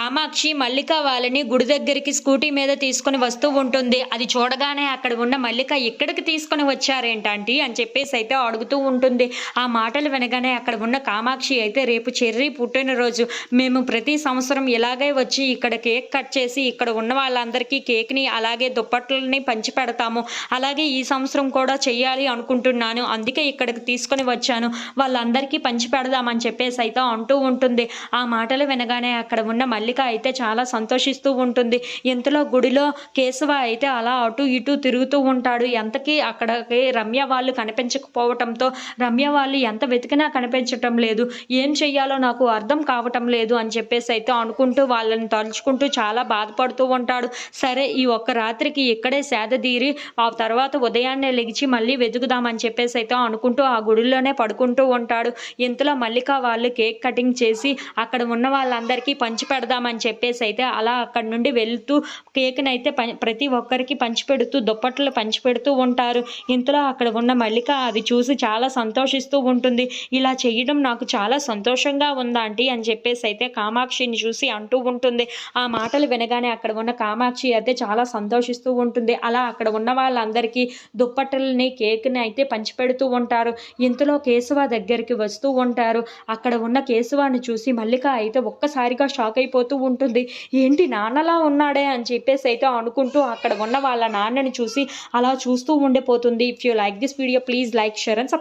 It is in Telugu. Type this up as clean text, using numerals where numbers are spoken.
కామాక్షి మల్లిక వాళ్ళని గుడి దగ్గరికి స్కూటీ మీద తీసుకొని వస్తూ ఉంటుంది. అది చూడగానే అక్కడ ఉన్న మల్లిక ఇక్కడికి తీసుకొని వచ్చారేంటంటీ అని చెప్పేసి అయితే అడుగుతూ ఉంటుంది. ఆ మాటలు వినగానే అక్కడ ఉన్న కామాక్షి అయితే రేపు చెర్రీ పుట్టినరోజు, మేము ప్రతి సంవత్సరం ఇలాగే వచ్చి ఇక్కడ కేక్ కట్ చేసి ఇక్కడ ఉన్న వాళ్ళందరికీ కేక్ని అలాగే దుప్పట్లని పంచి పెడతాము. అలాగే ఈ సంవత్సరం కూడా చెయ్యాలి అనుకుంటున్నాను, అందుకే ఇక్కడికి తీసుకొని వచ్చాను, వాళ్ళందరికీ పంచి పెడదామని చెప్పేసి అయితే అంటూ ఉంటుంది. ఆ మాటలు వినగానే అక్కడ ఉన్న మల్లిక అయితే చాలా సంతోషిస్తూ ఉంటుంది. ఇంతలో గుడిలో కేశవ అయితే అలా అటు ఇటు తిరుగుతూ ఉంటాడు. ఎంతకీ అక్కడికి రమ్య వాళ్ళు కనిపించకపోవటంతో రమ్య వాళ్ళు ఎంత వెతికినా కనిపించటం లేదు, ఏం చెయ్యాలో నాకు అర్థం కావటం లేదు అని చెప్పేసి అయితే అనుకుంటూ వాళ్ళని తలుచుకుంటూ చాలా బాధపడుతూ ఉంటాడు. సరే ఈ ఒక్క రాత్రికి ఇక్కడే సేదతీరి ఆ తర్వాత ఉదయాన్నే లెగిచి మళ్ళీ వెతుకుదామని చెప్పేసి అయితే అనుకుంటూ ఆ గుడిలోనే పడుకుంటూ ఉంటాడు. ఇంతలో మల్లిక వాళ్ళు కేక్ కటింగ్ చేసి అక్కడ ఉన్న వాళ్ళందరికీ పంచి పెడదామని చెప్పేసి అయితే అలా అక్కడి నుండి వెళ్తూ కేక్ని అయితే ప్రతి ఒక్కరికి పంచిపెడుతూ దుప్పట్లు పంచిపెడుతూ ఉంటారు. ఇంతలో అక్కడ ఉన్న మల్లిక అది చూసి చాలా సంతోషిస్తూ ఉంటుంది. ఇలా చేయడం నాకు చాలా సంతోషంగా ఉందా ఆంటీ అని చెప్పేసి అయితే కామాక్షిని చూసి అంటూ ఉంటుంది. ఆ మాటలు వినగానే అక్కడ ఉన్న కామాక్షి అయితే చాలా సంతోషిస్తూ ఉంటుంది. అలా అక్కడ ఉన్న వాళ్ళందరికీ దుప్పట్టలని కేక్ని అయితే పంచిపెడుతూ ఉంటారు. ఇంతలో కేశవ దగ్గరికి వస్తూ ఉంటారు. అక్కడ ఉన్న కేశవాన్ని చూసి మల్లిక అయితే ఒక్కసారిగా షాక్ అయిపోతూ ఉంటుంది. ఏంటి నాన్నలా ఉన్నాడే అని చెప్పేసి అయితే అనుకుంటూ అక్కడ ఉన్న వాళ్ళ నాన్నని చూసి అలా చూస్తూ ఉండిపోతుంది. If you like this video please like, share and subscribe.